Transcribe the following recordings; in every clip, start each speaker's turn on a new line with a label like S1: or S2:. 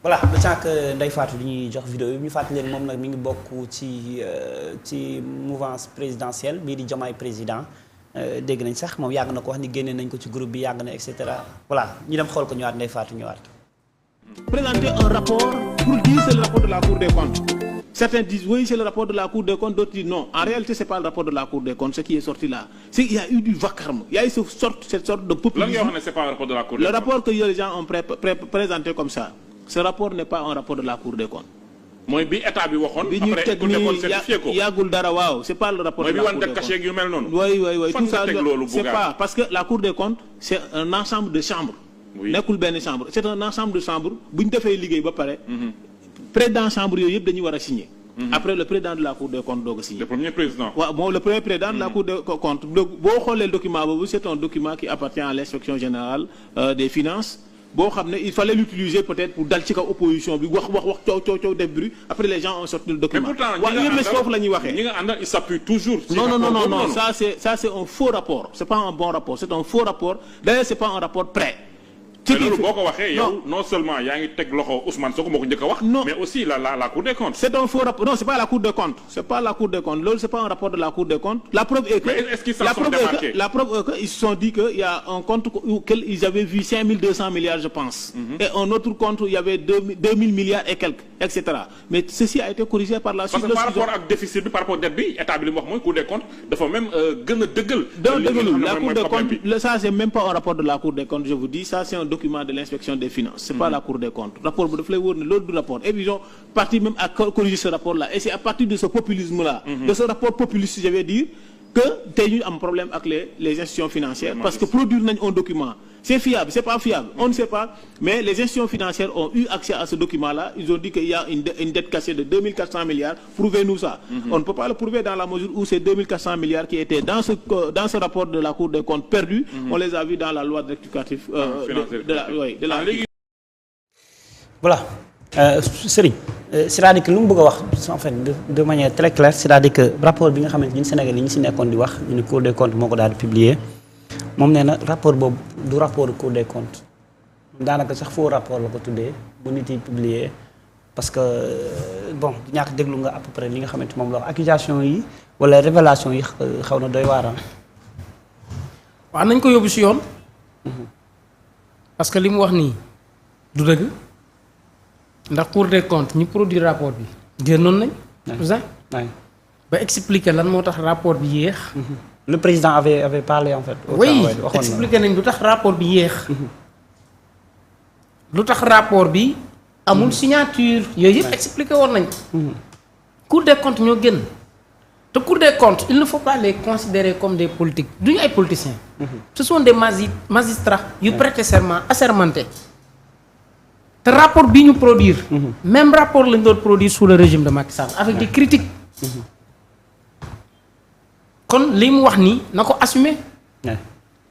S1: voilà le temps que Ndeye Fatou li ñuy jox vidéo yi ñu fàttali leen moom nag mi ngi bokk ci mouvance présidentielle bii di Diomaye président dégg nañ sax moom yàgg na ko wax ni génne nañ ko ci groupe bi yàgg na et cetera voilà ñu dem xool ko ñëwaat Ndeye Fatou ñëwaat.
S2: Présenter un rapport pour dire c'est le rapport de la Cour des comptes. Certains disent oui c'est le rapport de la Cour des comptes, d'autres disent non. En réalité c'est pas le rapport de la Cour des comptes, ce qui est sorti là. C'est qu'il y a eu du vacarme, il y a eu cette sorte de populisme.
S3: Lan nga wax ne c'est pas un rapport de la Cour des comptes.
S2: Le rapport que les gens ont présenté comme ça, ce rapport n'est pas un rapport de la Cour des comptes.
S3: mooy bi état bi waxoon.
S2: bi ñuy teg nii yàggul dara waaw c'est pas le rapport de la Cour des comptes.
S3: mooy bi wan def cachet yu mel noonu.
S2: oui tout ça
S3: loolu
S2: c'est pas parce que la Cour des comptes c'est un ensemble de chambres. nekkul benn chambre c'est un ensemble de chambres bu ñu defee liggéey ba pare. président chambre yooyu yëpp dañuy war a signer. Après le président de la Cour des comptes doog a signer.
S3: le premier président.
S2: waaw bon le premier président de la Cour des comptes boo xoolee le document boobu c'est un document qui appartient à l'inspection générale des finances. boo xam ne il fallait l'utiliser peut-être pour dal ci kaw opposition bi wax coow def bruit après les gens ont sorti le document.
S3: mais pourtant
S2: waaw UMS foofu la ñuy waxee.
S3: ñi nga àndal il s'appuie toujours.
S2: non ça c'est un faux rapport c'est pas un bon rapport c'est un faux rapport d'ailleurs c'est pas un rapport prêt.
S3: mais loolu boo ko waxee yow non seulement yaa ngi teg loxo Ousmane Sonko moo ko njëkk a wax.
S2: non
S3: mais aussi la Cour des comptes.
S2: c'est un faux rapport non c'est pas la Cour des comptes c'est pas la Cour des comptes loolu c'est pas un rapport de la Cour des comptes. La preuve est que
S3: mais est-ce qu'ils s'en sont démarqués?
S2: La preuve est que ils se sont dit que il y a un compte auquel ils avaient vu 5200 milliards je pense. Et un autre compte il y avait 2000 milliards et quelques etc. Mais ceci a été corrigé par la suite.
S3: parce que par rapport ak déficit bi par rapport dette bi état bi li mu wax mooy Cour des comptes dafa même gën a dëggal.
S2: la Cour des comptes ça c'est même pas un rapport de la Cour des comptes je vous dis ça c'est un document de l'inspection des finances. C'est pas la Cour des comptes. Rapport bu daf lay wóor ne loolu du rapport et ils ont parti même à corriger ce rapport là et c'est à partir de ce populisme là. De ce rapport populiste je vais dire que tey ñu am problème ak les institutions financières. Parce que produire nañ un document c'est fiable c'est pas fiable on ne sait pas mais les institutions financières ont eu accès à ce document là ils ont dit qu'il y a une dette cachée de 2400 milliards prouvez-nous ça. On ne peut pas le prouver dans la mesure où ces 2400 milliards qui étaient dans ce rapport de la Cour des comptes perdus. On les a vus dans la loi de rectificatif de la
S1: voilà Serigne c'est-à-dire que lu mu bëgg a wax en fait de manière très claire c'est-à-dire que rapport bi nga xamante ñun Sénégal yi ñu si nekkoon di wax ñu ne Cour des comptes moo ko daal di publier moom nee na rapport boobu du rapport Cour des comptes daanaka sax faux rapport la ko tuddee bu nit yi publier parce que bon ñàkk déglu nga à peu près li nga xamante moom la wax accusation yi wala révélation yi xaw na doy waaram.
S4: waaw nañ ko yóbbu si yoon. parce que li mu wax nii du dëgg. ndax Cour des comptes ñi produire rapport bi génnoon nañ. ba expliquer lan moo tax rapport bi yéex.
S1: Le président avait parlé en fait.
S4: oui expliquer nañ lu tax rapport bi yéex. lu tax rapport bi amul signature yooyu yëpp expliquer woon nañ. Cour des comptes ñoo génn te Cour des comptes il ne faut pas les considérer comme des politiques duñu ay politiciens. Ce sont des magistrats yu prêter serment assermentés. te rapport bi ñu produire. même rapport lañ doon produire sous le régime de Macky Sall avec des critiques. kon li mu wax nii na ko assumer.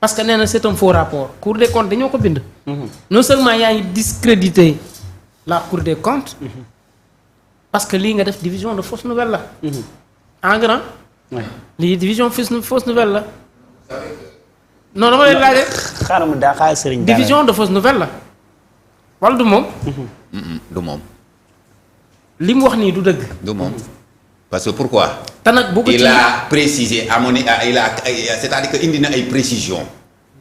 S4: parce que nee na c'est un faux rapport Cour des comptes dañoo ko bind. non seulement yaa ngi discréditer la Cour des comptes. parce que lii nga def division de fausse nouvelle la. en grand. lii division fausse nouvelle la. non dama lay laajee.
S1: xaaral ma daa xaaral Serigne
S4: division de fausse nouvelle la. wala du moom.
S5: du moom.
S4: li mu wax nii du dëgg.
S5: du moom parce que pourquoi.
S4: te nag boo ko
S5: il a précisé amoon c'est-à-dire que indi na ay précisions.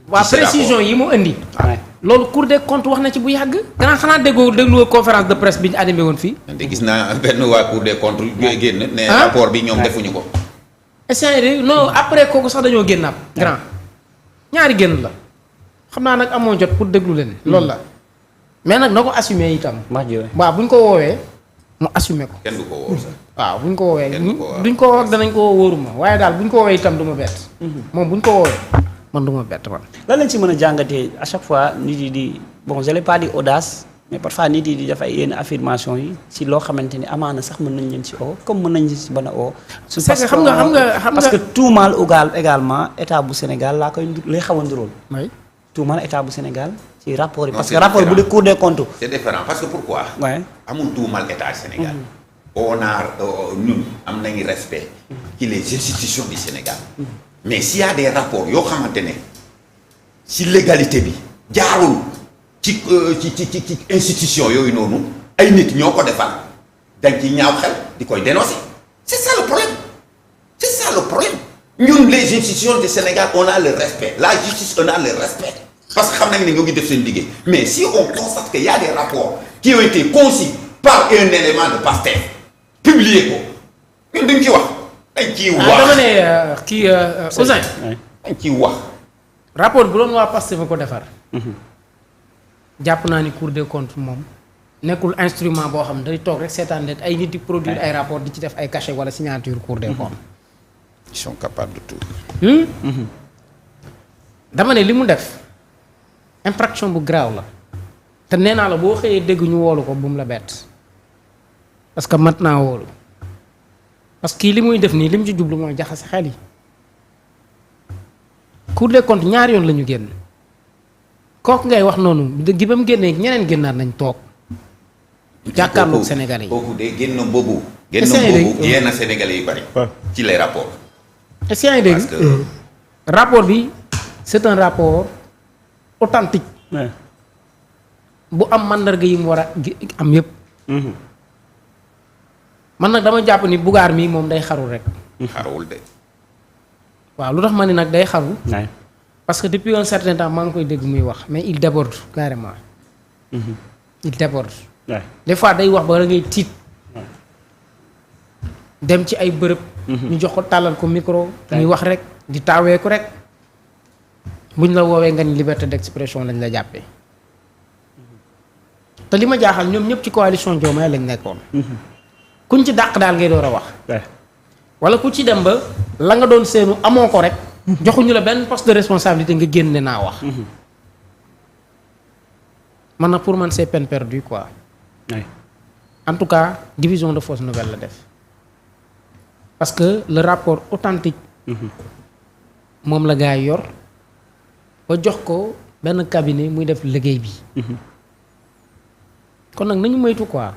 S4: waa précision yi mu indi. loolu Cour des comptes wax na ci bu yàgg. gannaaw xanaa déglu conférence de presse bi ñu animé woon fii.
S5: te gis naa benn waa Cour des comptes génn. ne rapport bi ñoom defuñu ko.
S4: est non après kooku sax dañoo génnaat. grand ñaari génn la xam naa nag amoo jot pour déglu leen. loolu la. mais nag na ko assumer itam. waaw bu ñu ko woowee mu assumer ko.
S5: kenn du ko woo sax.
S4: waaw bu ñu ko woowee duñ ko woo ak danañ ko wóoruma waaye daal bu ñu ko woowee itam du ma bett. moom bu ñu ko woowee man du ma bett man.
S1: lan lañ ci mën a jàngatee à chaque fois nit yi di bon je l'ai pas dit audace mais parfois nit yi di def ay yenn affirmation yi ci loo xamante ni amaana sax mën nañ leen ci oo comme mën nañ ci mën a oo.
S4: c'est que xam nga
S1: parce que tuumaal également état bu Sénégal laa koy lay xaw a nduróol.
S4: oui
S1: tuumaal état bu Sénégal. ci rapport yi parce que rapport bu dee Cour des comptes.
S5: c'est différent parce que pourquoi. amul tuumal état Sénégal. on a ñun am nañu respect. ci les institutions du Sénégal. mais s'il y a des rapports yoo xamante ne ci légalité bi jaarul ci institution yooyu noonu ay nit ñoo ko defal dañ ci ñaaw xel di koy dénoncer c'est ça le problème ñun les institutions du Sénégal on a le respect la justice on a le respect parce que xam nañ ne ñoo ngi def seen liggéey mais si on constate que y a des rapports qui ont été conçus par un élément de Pastef publié ko ñun dañ ci wax dañ ciy wax
S4: dama ne kii Ouzin
S5: dañ ciy wax
S4: rapport bu doon waa Pastef ko defar jàpp naa ni Cour des comptes moom nekkul instrument boo xam ne day toog rek seetaan leen ay nit di produire ay rapport di ci def ay cachet wala signature Cour des comptes
S5: ils sont capables de tout
S4: dama ne li mu def infraction bu grave la te nee naa la boo xëyee dégg ñu woolu ko bu mu la bett parce que mat naa woolu parce que kii li muy def nii li mu ci jublu mooy jaxase xel yi Cour des comptes ñaari yoon la ñu génn kooku ngay wax noonu gi ba mu génnee ñeneen génnaat nañ toog jàkkaarloog Sénégalais yi
S5: kooku de génn boobu yenn Sénégalais yu bari ci les rapports
S4: est-ce que yaa ngi dégg
S5: parce que
S4: rapport bi c'est un rapport authentique bu am mandarga yi mu war a am yépp man nag dama jàpp ni Bougane mii moom day xaru rek
S5: xarawul de
S4: waaw lu tax ma ni nag day xaru parce que depuis un certain temps maa ngi koy dégg muy wax mais il déborde carrément il déborde des fois day wax ba da ngay tiit dem ci ay bërëb ñu jox ko tàllal ko micro muy wax rek di taaweeku rek buñ la woowee nga ni liberté d'expression lañ la jàppee te li ma jaaxal ñoom ñëpp ci coalition Diomaye lañ nekkoon kuñ ci dàq daal ngay door a wax wala ku ci dem ba la nga doon seenu amoo ko rek joxuñu la benn poste de responsabilité nga génne naa wax man na pour man c'est peine perdue quoi en tout cas division de fausses nouvelles la def parce que le rapport authentique moom la gaa yi yor ba jox ko benn cabinet muy def liggéey bi kon nag nañu moytu quoi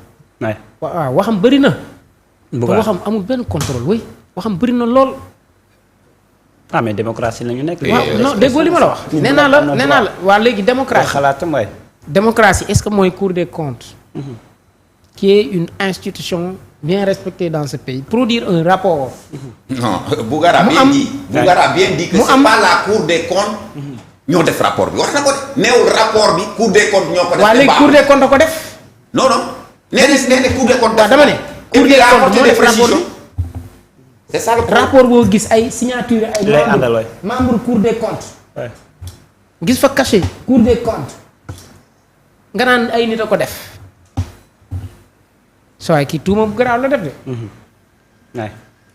S4: waaw waxam bëri na te waxam amul benn contrôle oui waxam bëri na lool
S1: mais démocratie la ñu nekk.
S4: waaw non déggoo li ma la wax nee naa la waa léegi démocratie
S1: xalaatam waay
S4: démocratie est-ce que mooy Cour des comptes qui est une institution bien respectée dans ce pays produire un rapport
S5: non Bougane a bien dit que c'est pas la Cour des comptes ñoo def rapport bi wax na ko de neewul rapport bi Cour des comptes ñoo ko def
S4: waa léegi Cour des comptes ko def
S5: non nee na Cour des comptes
S4: waaw dama ne Cour des comptes moo def rapport bi
S5: c'est ça le
S4: rapport boo gis ay signature ay
S1: lay àndal waay
S4: membre Cour des comptes gis fa cachet Cour des comptes nga naan ay nit a ko def soo waay kii tuuma bu garaaw la def de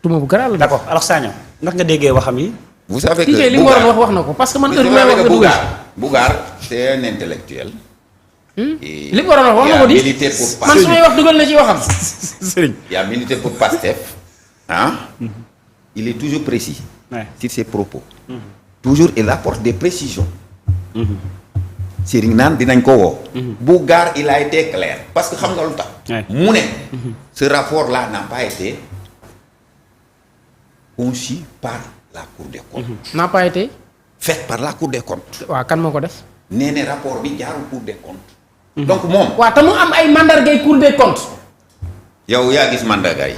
S4: tuuma bu garaaw la def
S1: d'accord alors Sagna ndax nga déggee waxam yi
S5: vous savez
S4: kii
S5: que
S4: kay li mu waroon wax na ko parce que man heure bu may wax nga dugg
S5: Bougane c'est un intellectuel
S4: li mu waroon wax na ko di man su may wax dugal na ci waxam
S1: Serigne
S5: il a milité pour Pastef il est toujours précis sur ses propos toujours il apporte des précisions Serigne naan dinañ ko woo Bougane il a été clair parce que xam nga lu tax mu ne ce rapport là n'a pas été conçu par la Cour des comptes
S4: n'a pas été
S5: fait par la Cour des comptes
S4: waaw kan moo ko def
S5: nee na rapport bi jaarul Cour des comptes donc moom
S4: waaw te mu am ay mandargay Cour des comptes
S5: yow yaa gis mandarga yi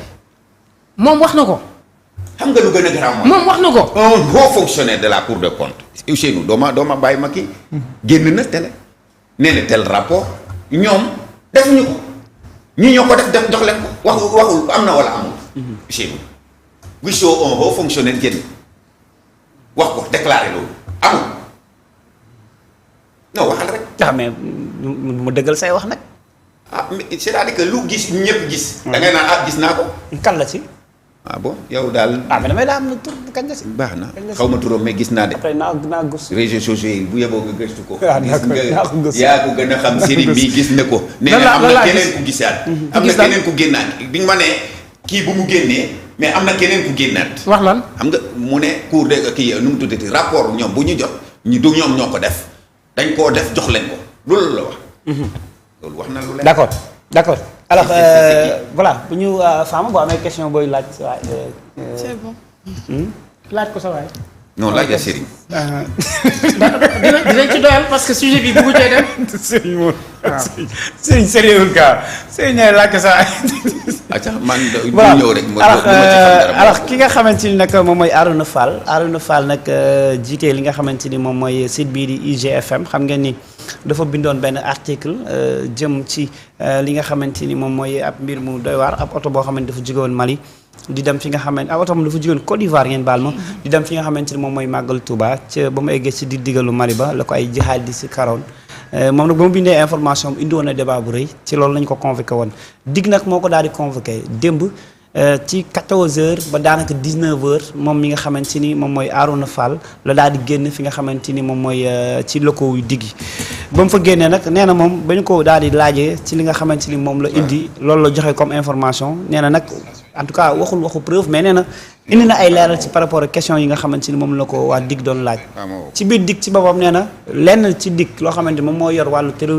S4: moom wax na ko
S5: xam nga lu gën a garaaw
S4: moom wax na ko
S5: un haut fonctionnaire de la Cour des comptes chez nous dooma bàyyi ma kii génn na télé nee na tel rapport ñoom defuñu ko ñi ñoo ko def jox leen ko waxul am na wala amul chez nous gisoo un haut fonctionnaire génn wax ko déclaré loolu amul non waxal rek
S1: mais mu dëggal say wax nag
S5: mais c'est-à-dire que lu gis ñëpp gis da ngay naan gis naa ko
S1: kan la ci
S5: bon yow daal
S1: mais damay daa am na tur kañ la si
S5: baax na xaw ma turam mais gis naa de
S1: après naa gëstu
S5: réseaux sociaux yi bu yeboo nga gëstu ko
S1: naa ko gëstu
S5: yaa ko gën a xam Serigne bi gis na ko nee na am na keneen ku gisaat am na keneen ku génnaat bi nga ma ne kii bu mu génnee mais am na keneen ku génnaat
S4: wax lan
S5: xam nga mu ne cour de kii nu mu tuddati rapport ñoom bu ñu jot ñu du ñoom ñoo ko def dañ koo def jox leen ko loolu la wax loolu wax na lu leen
S1: d'accord alors voilà bu ñu Fama boo amee question booy laaj waay
S6: c'est bon
S4: laaj ko sa waay
S5: non laaj Serigne.
S4: dinañ ci doyal parce que sujet bi bëggu cee dem.
S1: Serigne moom. waaw Serigne sérieux ka Serigne ñooy laajte sax.
S5: acca man du
S1: voilà
S5: ñëw rek.
S1: alors ki nga xamante ni nag moom mooy Arouna Fall nag jiite li nga xamante ni moom mooy site bii di IGFM xam ngeen ni dafa bindoon benn article jëm ci li nga xamante ni moom mooy ab mbir mu doy waar ab oto boo xamante dafa jóge woon Mali di dem fi nga xamante ab oto moom dafa jóge woon Côte d'Ivoire ngeen baal ma di dem fi nga xamante ni moom mooy màggal Touba ca ba mu eggee ci diggalu Mali ba la ko ay jihaad di si karoon moom nag ba mu bindee information indi woon na débat bu rëy ci loolu lañ ko convoqué woon dig nag moo ko daal di convoqué démb ci 14h ba daanaka 19h moom mi nga xamante ni moom mooy Arouna Fall la daal di génn fi nga xamante ni moom mooy ci locaux yu digg yi ba mu fa génnee nag nee na moom ba ñu ko daal di laajee ci li nga xamante ni moom la indi loolu la joxe comme information nee na nag en tout cas waxu preuve mais nee na indi na ay leeral ci par rapport ak question yi nga xamante ni moom la ko waa dig doon laaj ci biir dig ci boppam nee na lenn ci dig loo xamante ni moom moo yor wàllu